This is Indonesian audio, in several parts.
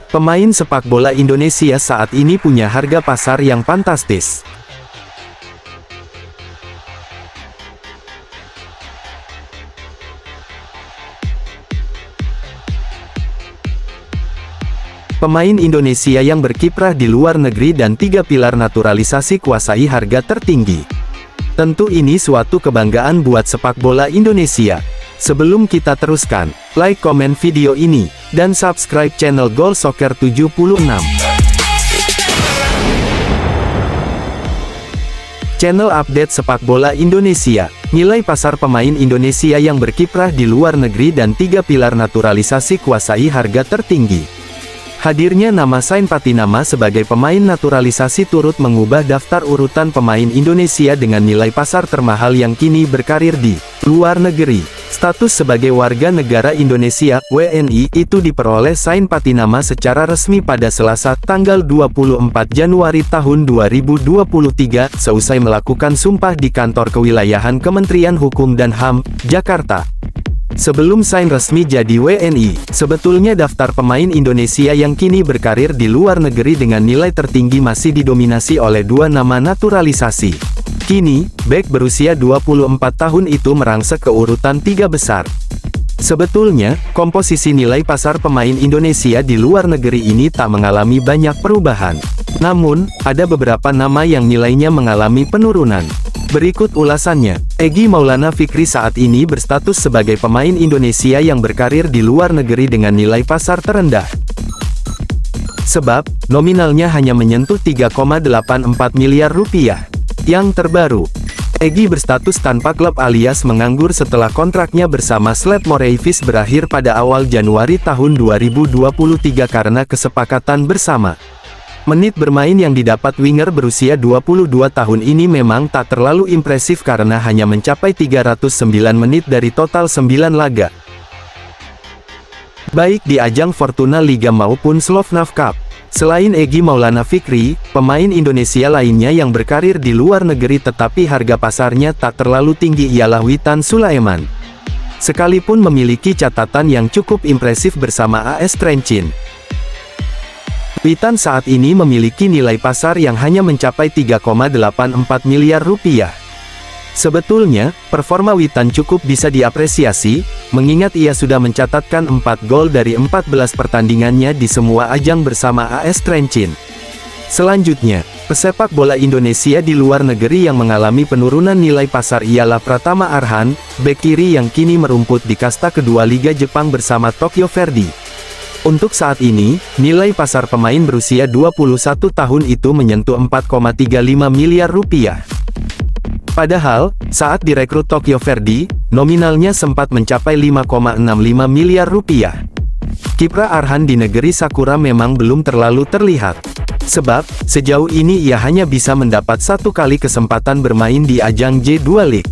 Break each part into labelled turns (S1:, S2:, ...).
S1: Pemain sepak bola Indonesia saat ini punya harga pasar yang fantastis. Pemain Indonesia yang berkiprah di luar negeri dan 3 pilar naturalisasi kuasai harga tertinggi. Tentu ini suatu kebanggaan buat sepak bola Indonesia. Sebelum kita teruskan, like komen video ini, dan subscribe channel Goal Soccer 76. Channel update sepak bola Indonesia. Nilai pasar pemain Indonesia yang berkiprah di luar negeri dan 3 pilar naturalisasi kuasai harga tertinggi. Hadirnya nama Sain Patinama sebagai pemain naturalisasi turut mengubah daftar urutan pemain Indonesia dengan nilai pasar termahal yang kini berkarir di luar negeri. Status sebagai warga negara Indonesia, WNI, itu diperoleh Sain Patinama secara resmi pada Selasa, tanggal 24 Januari tahun 2023, seusai melakukan sumpah di kantor kewilayahan Kementerian Hukum dan HAM, Jakarta. Sebelum Sain resmi jadi WNI, sebetulnya daftar pemain Indonesia yang kini berkarir di luar negeri dengan nilai tertinggi masih didominasi oleh 2 nama naturalisasi. Kini, bek berusia 24 tahun itu merangsek ke urutan 3 besar. Sebetulnya, komposisi nilai pasar pemain Indonesia di luar negeri ini tak mengalami banyak perubahan. Namun, ada beberapa nama yang nilainya mengalami penurunan. Berikut ulasannya. Egy Maulana Fikri saat ini berstatus sebagai pemain Indonesia yang berkarir di luar negeri dengan nilai pasar terendah. Sebab, nominalnya hanya menyentuh 3,84 miliar rupiah. Yang terbaru, Egy berstatus tanpa klub alias menganggur setelah kontraknya bersama Sledmore Evis berakhir pada awal Januari tahun 2023 karena kesepakatan bersama. Menit bermain yang didapat winger berusia 22 tahun ini memang tak terlalu impresif karena hanya mencapai 309 menit dari total 9 laga. Baik di ajang Fortuna Liga maupun Slovnaft Cup. Selain Egy Maulana Fikri, pemain Indonesia lainnya yang berkarir di luar negeri tetapi harga pasarnya tak terlalu tinggi ialah Witan Sulaiman. Sekalipun memiliki catatan yang cukup impresif bersama AS Trencin, Witan saat ini memiliki nilai pasar yang hanya mencapai 3,84 miliar rupiah. Sebetulnya, performa Witan cukup bisa diapresiasi, mengingat ia sudah mencatatkan 4 gol dari 14 pertandingannya di semua ajang bersama AS Trencin. Selanjutnya, pesepak bola Indonesia di luar negeri yang mengalami penurunan nilai pasar ialah Pratama Arhan, bek kiri yang kini merumput di kasta kedua Liga Jepang bersama Tokyo Verdy. Untuk saat ini, nilai pasar pemain berusia 21 tahun itu menyentuh 4,35 miliar rupiah. Padahal, saat direkrut Tokyo Verdy, nominalnya sempat mencapai 5,65 miliar rupiah. Kiprah Arhan di negeri Sakura memang belum terlalu terlihat. Sebab, sejauh ini ia hanya bisa mendapat 1 kali kesempatan bermain di ajang J2 League.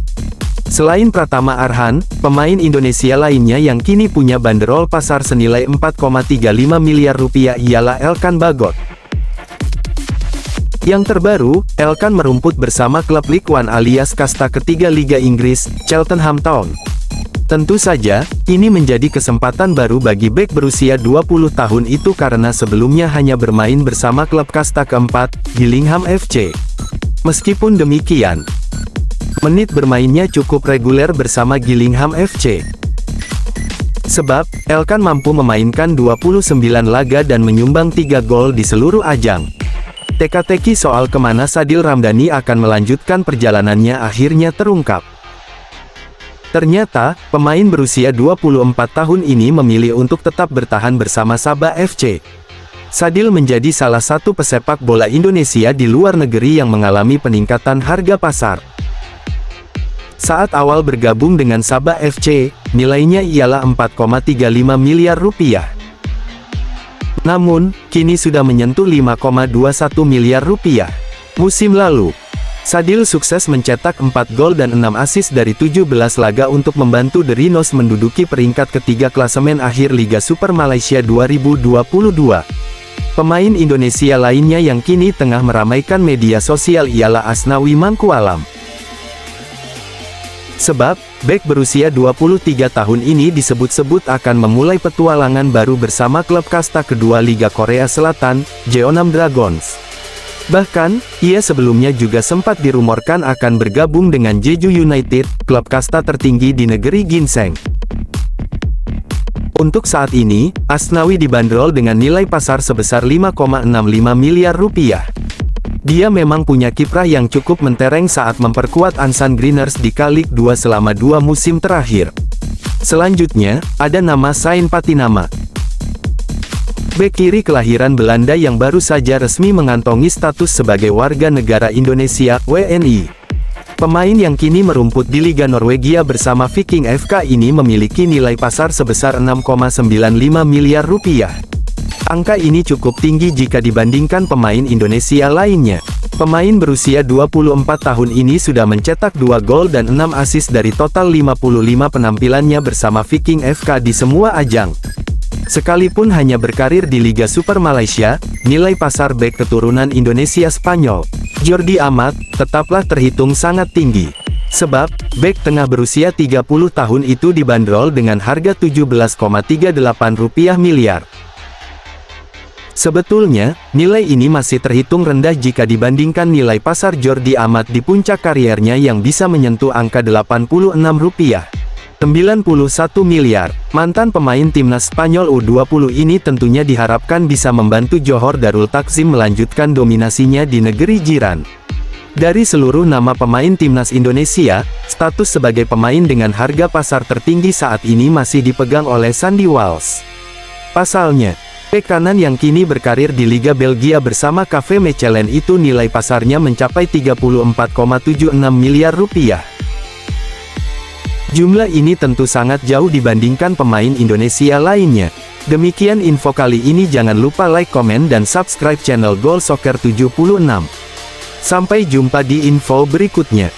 S1: Selain Pratama Arhan, pemain Indonesia lainnya yang kini punya banderol pasar senilai 4,35 miliar rupiah ialah Elkan Bagot. Yang terbaru, Elkan merumput bersama klub League One alias kasta ketiga Liga Inggris, Cheltenham Town. Tentu saja, ini menjadi kesempatan baru bagi bek berusia 20 tahun itu karena sebelumnya hanya bermain bersama klub kasta keempat, Gillingham FC. Meskipun demikian, menit bermainnya cukup reguler bersama Gillingham FC. Sebab, Elkan mampu memainkan 29 laga dan menyumbang 3 gol di seluruh ajang. Teka-teki soal kemana Sadil Ramdhani akan melanjutkan perjalanannya akhirnya terungkap. Ternyata, pemain berusia 24 tahun ini memilih untuk tetap bertahan bersama Sabah FC. Sadil menjadi salah satu pesepak bola Indonesia di luar negeri yang mengalami peningkatan harga pasar. Saat awal bergabung dengan Sabah FC, nilainya ialah 4,35 miliar rupiah. Namun, kini sudah menyentuh 5,21 miliar rupiah. Musim lalu, Sadil sukses mencetak 4 gol dan 6 assist dari 17 laga untuk membantu The Rhinos menduduki peringkat ketiga klasemen akhir Liga Super Malaysia 2022. Pemain Indonesia lainnya yang kini tengah meramaikan media sosial ialah Asnawi Mangkualam. Sebab, bek berusia 23 tahun ini disebut-sebut akan memulai petualangan baru bersama klub kasta kedua Liga Korea Selatan, Jeonnam Dragons. Bahkan, ia sebelumnya juga sempat dirumorkan akan bergabung dengan Jeju United, klub kasta tertinggi di negeri ginseng. Untuk saat ini, Asnawi dibanderol dengan nilai pasar sebesar 5,65 miliar rupiah. Dia memang punya kiprah yang cukup mentereng saat memperkuat Ansan Greeners di K-League 2 selama 2 musim terakhir. Selanjutnya, ada nama Sain Patinama. Bek kiri kelahiran Belanda yang baru saja resmi mengantongi status sebagai warga negara Indonesia, WNI. Pemain yang kini merumput di Liga Norwegia bersama Viking FK ini memiliki nilai pasar sebesar 6,95 miliar rupiah. Angka ini cukup tinggi jika dibandingkan pemain Indonesia lainnya. Pemain berusia 24 tahun ini sudah mencetak 2 gol dan 6 assist dari total 55 penampilannya bersama Viking FK di semua ajang. Sekalipun hanya berkarir di Liga Super Malaysia, nilai pasar bek keturunan Indonesia Spanyol, Jordi Amat, tetaplah terhitung sangat tinggi. Sebab, bek tengah berusia 30 tahun itu dibanderol dengan harga 17,38 rupiah miliar. Sebetulnya, nilai ini masih terhitung rendah jika dibandingkan nilai pasar Jordi Amat di puncak kariernya yang bisa menyentuh angka 86 rupiah. 91 miliar. Mantan pemain timnas Spanyol U20 ini tentunya diharapkan bisa membantu Johor Darul Takzim melanjutkan dominasinya di negeri jiran. Dari seluruh nama pemain timnas Indonesia, status sebagai pemain dengan harga pasar tertinggi saat ini masih dipegang oleh Sandy Walsh. Pasalnya, bek kanan yang kini berkarir di Liga Belgia bersama KV Mechelen itu nilai pasarnya mencapai 34,76 miliar rupiah. Jumlah ini tentu sangat jauh dibandingkan pemain Indonesia lainnya. Demikian info kali ini, jangan lupa like, komen, dan subscribe channel Goal Soccer 76. Sampai jumpa di info berikutnya.